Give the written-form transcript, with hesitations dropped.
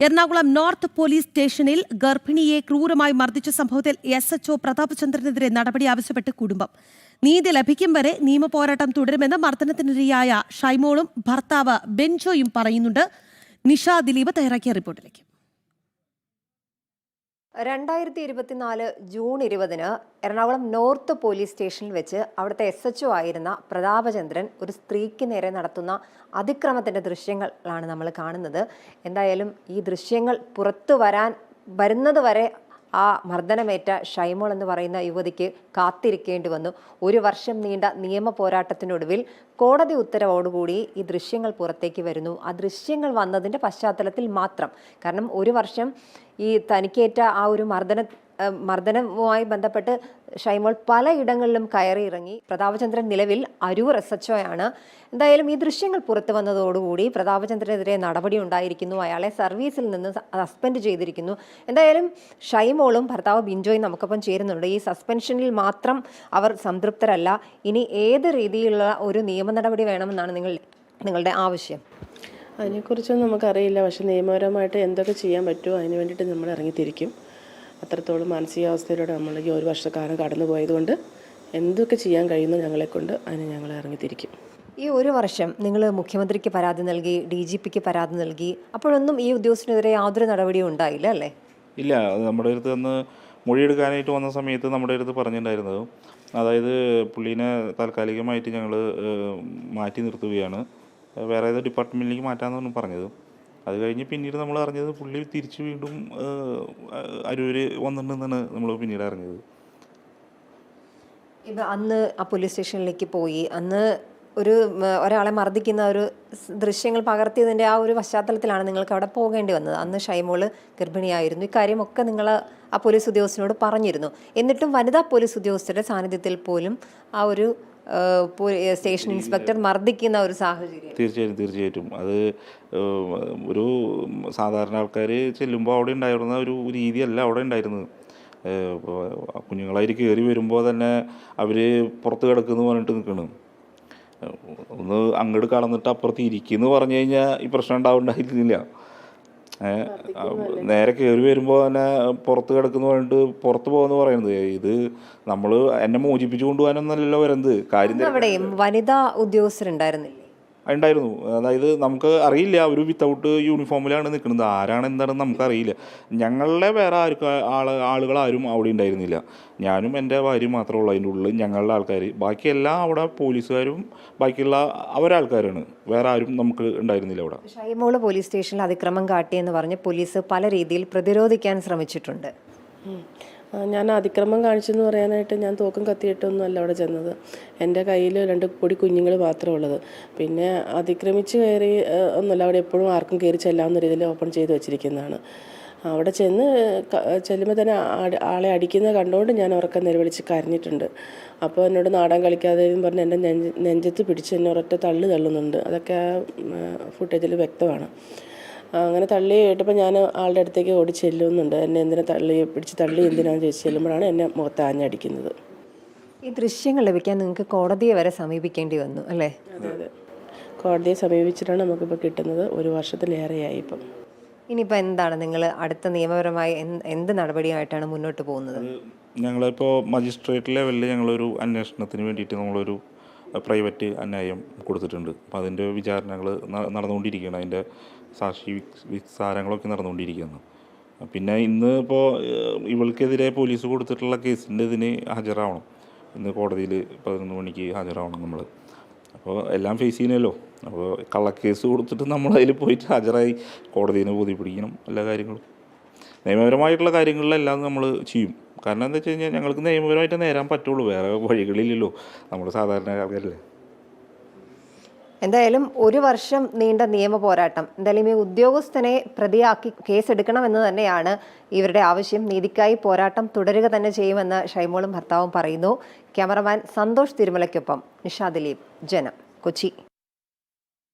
Ernakulam north police സ്റ്റേഷനിൽ ഗർഭിണിയെ ക്രൂരമായി മർദ്ദിച്ച സംഭവത്തിൽ SHO പ്രതാപചന്ദ്രനെതിരെ നടപടി ആവശ്യപ്പെട്ട് കുടുംബം. നീതി ലഭിക്കും വരെ നിയമപോരാട്ടം തുടരുമെന്ന് മർദ്ദനത്തിനിരയായ ഷൈമോളും ഭർത്താവ് ബെൻജോയും പറയുന്നുണ്ട്. നിഷ ദിലീപ് തയ്യാറാക്കിയ റിപ്പോർട്ടിലേക്ക്. 2024 ജൂൺ 20 എറണാകുളം നോർത്ത് പോലീസ് സ്റ്റേഷനിൽ വെച്ച് അവിടുത്തെ SHO ആയിരുന്ന പ്രതാപചന്ദ്രൻ ഒരു സ്ത്രീക്ക് നേരെ നടത്തുന്ന അതിക്രമത്തിൻ്റെ ദൃശ്യങ്ങളാണ് നമ്മൾ കാണുന്നത്. എന്തായാലും ഈ ദൃശ്യങ്ങൾ പുറത്തു വരുന്നത് വരെ ആ മർദ്ദനമേറ്റ ഷൈമോൾ എന്ന് പറയുന്ന യുവതിക്ക് കാത്തിരിക്കേണ്ടി വന്നു. 1 വർഷം നീണ്ട നിയമ പോരാട്ടത്തിനൊടുവിൽ കോടതി ഉത്തരവോടുകൂടി ഈ ദൃശ്യങ്ങൾ പുറത്തേക്ക് വരുന്നു. ആ ദൃശ്യങ്ങൾ വന്നതിൻ്റെ പശ്ചാത്തലത്തിൽ മാത്രം, കാരണം 1 വർഷം ഈ തനിക്കേറ്റ ആ ഒരു മർദ്ദനവുമായി ബന്ധപ്പെട്ട് ഷൈമോൾ പലയിടങ്ങളിലും കയറി ഇറങ്ങി. പ്രതാപചന്ദ്രൻ നിലവിൽ അരൂർ SHO ആണ്. എന്തായാലും ഈ ദൃശ്യങ്ങൾ പുറത്തു വന്നതോടുകൂടി പ്രതാപചന്ദ്രനെതിരെ നടപടി ഉണ്ടായിരിക്കുന്നു. അയാളെ സർവീസിൽ നിന്ന് സസ്പെൻഡ് ചെയ്തിരിക്കുന്നു. എന്തായാലും ഷൈമോളും ഭർത്താവ് ബിൻജോയും നമുക്കൊപ്പം ചേരുന്നുണ്ട്. ഈ സസ്പെൻഷനിൽ മാത്രം അവർ സംതൃപ്തരല്ല. ഇനി ഏത് രീതിയിലുള്ള ഒരു നിയമ നടപടി വേണമെന്നാണ് നിങ്ങളുടെ ആവശ്യം? അതിനെക്കുറിച്ചൊന്നും നമുക്കറിയില്ല. പക്ഷേ നിയമപരമായിട്ട് എന്തൊക്കെ ചെയ്യാൻ പറ്റുമോ അതിന് വേണ്ടിയിട്ട് നമ്മൾ ഇറങ്ങിത്തിരിക്കും. അത്രത്തോളം മാനസികാവസ്ഥയിലൂടെ നമ്മൾ ഈ 1 വർഷക്കാലം കടന്നു പോയതുകൊണ്ട് എന്തൊക്കെ ചെയ്യാൻ കഴിയുന്നു ഞങ്ങളെക്കൊണ്ട് അതിന് ഞങ്ങൾ ഇറങ്ങിത്തിരിക്കും. ഈ 1 വർഷം നിങ്ങൾ മുഖ്യമന്ത്രിക്ക് പരാതി നൽകി, DGPക്ക് പരാതി നൽകി, അപ്പോഴൊന്നും ഈ ഉദ്യോഗസ്ഥനെതിരെ യാതൊരു നടപടിയും ഉണ്ടായില്ല അല്ലേ? ഇല്ല, നമ്മുടെ അടുത്ത് അന്ന് മൊഴിയെടുക്കാനായിട്ട് വന്ന സമയത്ത് നമ്മുടെ അടുത്ത് പറഞ്ഞിട്ടുണ്ടായിരുന്നത്, അതായത് പുള്ളീനെ താൽക്കാലികമായിട്ട് ഞങ്ങൾ മാറ്റി നിർത്തുകയാണ്, വേറെ ഏത് ഡിപ്പാർട്ട്മെൻറ്റിലേക്ക് മാറ്റാമെന്നാണ് പറഞ്ഞത്. അത് കഴിഞ്ഞ് പിന്നീട് നമ്മൾ അറിഞ്ഞത് പുള്ളി തിരിച്ച് വീണ്ടും അരൂര് വന്നിട്ടുണ്ടെന്നാണ് നമ്മൾ പിന്നീട് അറിഞ്ഞത്. ഇപ്പം അന്ന് ആ പോലീസ് സ്റ്റേഷനിലേക്ക് പോയി, അന്ന് ഒരാളെ മർദ്ദിക്കുന്ന ഒരു ദൃശ്യങ്ങൾ പകർത്തിയതിൻ്റെ ആ ഒരു പശ്ചാത്തലത്തിലാണ് നിങ്ങൾക്ക് അവിടെ പോകേണ്ടി വന്നത്. അന്ന് ഷൈമോള് ഗർഭിണിയായിരുന്നു. ഇക്കാര്യമൊക്കെ നിങ്ങൾ ആ പോലീസ് ഉദ്യോഗസ്ഥനോട് പറഞ്ഞിരുന്നു. എന്നിട്ടും വനിതാ പോലീസ് ഉദ്യോഗസ്ഥരുടെ സാന്നിധ്യത്തിൽ പോലും ആ ഒരു സ്റ്റേഷൻ ഇൻസ്പെക്ടർ മർദ്ദിക്കുന്ന ഒരു സാഹചര്യം. തീർച്ചയായിട്ടും അത് ഒരു സാധാരണ ആൾക്കാർ ചെല്ലുമ്പോൾ അവിടെ ഉണ്ടായിരുന്ന ഒരു രീതിയല്ല അവിടെ ഉണ്ടായിരുന്നത്. കുഞ്ഞുങ്ങളായിട്ട് കയറി വരുമ്പോൾ തന്നെ അവർ പുറത്ത് കിടക്കുമെന്ന് പറഞ്ഞിട്ട് നിൽക്കണം. ഒന്ന് അങ്ങോട്ട് കടന്നിട്ട് അപ്പുറത്ത് ഇരിക്കുമെന്ന് പറഞ്ഞു കഴിഞ്ഞാൽ ഈ പ്രശ്നം ഉണ്ടാവുണ്ടായിരുന്നില്ല. നേരെ കയറി വരുമ്പോൾ തന്നെ പുറത്ത് കിടക്കുന്നു പറഞ്ഞിട്ട് പുറത്ത് പോകുമെന്ന് പറയുന്നത്. ഇത് നമ്മൾ എന്നെ മോചിപ്പിച്ചു കൊണ്ടുപോകാനൊന്നല്ലല്ലോ വരുന്നത്. കാര്യം വനിതാ ഉദ്യോഗസ്ഥരുണ്ടായിരുന്നില്ല, ഉണ്ടായിരുന്നു. അതായത് നമുക്ക് അറിയില്ല, അവർ വിത്തൗട്ട് യൂണിഫോമിലാണ് നിൽക്കുന്നത്. ആരാണ് എന്താണെന്ന് നമുക്കറിയില്ല. ഞങ്ങളുടെ വേറെ ആളുകളാരും അവിടെ ഉണ്ടായിരുന്നില്ല. ഞാനും എൻ്റെ ഭാര്യയും മാത്രമേ ഉള്ളൂ അതിൻ്റെ ഉള്ളിൽ, ഞങ്ങളുടെ ആൾക്കാർ. ബാക്കിയെല്ലാം അവിടെ പോലീസുകാരും ബാക്കിയുള്ള അവരാൾക്കാരാണ്. വേറെ ആരും നമുക്ക് ഉണ്ടായിരുന്നില്ല അവിടെ. ഷൈമോള് പോലീസ് സ്റ്റേഷനിൽ അതിക്രമം കാട്ടിയെന്ന് പറഞ്ഞ് പോലീസ് പല രീതിയിൽ പ്രതിരോധിക്കാൻ ശ്രമിച്ചിട്ടുണ്ട്. ഞാൻ അതിക്രമം കാണിച്ചെന്ന് പറയാനായിട്ട് ഞാൻ തോക്കും കത്തിയിട്ടൊന്നും അല്ല അവിടെ ചെന്നത്. എൻ്റെ കയ്യിൽ 2 പൊടി കുഞ്ഞുങ്ങൾ മാത്രമേ ഉള്ളത്. പിന്നെ അതിക്രമിച്ച് കയറി ഒന്നുമല്ല, അവിടെ എപ്പോഴും ആർക്കും കയറി ചെല്ലാവുന്ന രീതിയിൽ ഓപ്പൺ ചെയ്ത് വെച്ചിരിക്കുന്നതാണ്. അവിടെ ചെല്ലുമ്പോൾ തന്നെ ആളെ അടിക്കുന്നത് കണ്ടുകൊണ്ട് ഞാൻ ഉറക്കം നിലവിളിച്ച് കരഞ്ഞിട്ടുണ്ട്. അപ്പോൾ എന്നോട് നാടൻ കളിക്കാതെ പറഞ്ഞ് എൻ്റെ നെഞ്ചത്ത് പിടിച്ച് എന്നെ ഒരൊറ്റ തള്ളുന്നുണ്ട്. അതൊക്കെ ഫുട്ടേജിൽ വ്യക്തമാണ്. അങ്ങനെ തള്ളി കേട്ടപ്പോൾ ഞാൻ ആളുടെ അടുത്തേക്ക് ഓടി ചെല്ലുന്നുണ്ട്. എന്നെ എന്തിനാ പിടിച്ച് തള്ളി എന്തിനാണെന്ന് ചോദിച്ച് ചെല്ലുമ്പോഴാണ് എന്നെ മുഖത്ത് ആഞ്ഞടിക്കുന്നത്. ഈ ദൃശ്യങ്ങൾ ലഭിക്കാൻ നിങ്ങൾക്ക് കോടതിയെ വരെ സമീപിക്കേണ്ടി വന്നു അല്ലേ? അതെ, കോടതിയെ സമീപിച്ചിട്ടാണ് നമുക്കിപ്പോൾ കിട്ടുന്നത്. 1 വർഷത്തിലേറെയായി ഇപ്പം. ഇനിയിപ്പോൾ എന്താണ് നിങ്ങൾ അടുത്ത നിയമപരമായി എന്ത് നടപടിയായിട്ടാണ് മുന്നോട്ട് പോകുന്നത്? ഞങ്ങളിപ്പോൾ മജിസ്ട്രേറ്റ് ലെവലിൽ ഞങ്ങളൊരു അന്വേഷണത്തിന് വേണ്ടിയിട്ട് നമ്മളൊരു പ്രൈവറ്റ് അന്യായം കൊടുത്തിട്ടുണ്ട്. അപ്പോൾ അതിൻ്റെ വിചാരണകൾ നടന്നുകൊണ്ടിരിക്കുകയാണ്. അതിൻ്റെ സാക്ഷി വിസ്താരങ്ങളൊക്കെ നടന്നുകൊണ്ടിരിക്കുകയാണ്. പിന്നെ ഇന്ന് ഇപ്പോൾ ഇവൾക്കെതിരെ പോലീസ് കൊടുത്തിട്ടുള്ള കേസിൻ്റെ ഇതിന് ഹാജരാവണം. ഇന്ന് കോടതിയിൽ 11 മണിക്ക് ഹാജരാവണം നമ്മൾ. അപ്പോൾ എല്ലാം ഫേസ് ചെയ്യണമല്ലോ. അപ്പോൾ കള്ളക്കേസ് കൊടുത്തിട്ട് നമ്മളതിൽ പോയിട്ട് ഹാജരായി കോടതിയെ ബോധ്യപ്പിടിക്കണം. എല്ലാ കാര്യങ്ങളും നിയമപരമായിട്ടുള്ള കാര്യങ്ങളിലെല്ലാം നമ്മൾ ചെയ്യും. കാരണം എന്താ വെച്ച് കഴിഞ്ഞാൽ ഞങ്ങൾക്ക് നിയമപരമായിട്ട് നേരാൻ പറ്റുള്ളൂ, വേറെ വഴികളില്ലല്ലോ. നമ്മൾ സാധാരണ ആൾക്കാരല്ലേ. എന്തായാലും 1 വർഷം നീണ്ട നിയമ പോരാട്ടം. എന്തായാലും ഈ ഉദ്യോഗസ്ഥനെ പ്രതിയാക്കി കേസെടുക്കണമെന്ന് തന്നെയാണ് ഇവരുടെ ആവശ്യം. നീതിക്കായി പോരാട്ടം തുടരുക തന്നെ ചെയ്യുമെന്ന് ഷൈമോളും ഭർത്താവും പറയുന്നു. ക്യാമറമാൻ സന്തോഷ് തിരുമലയ്ക്കൊപ്പം നിഷ ദിലീപ്, ജനം, കൊച്ചി.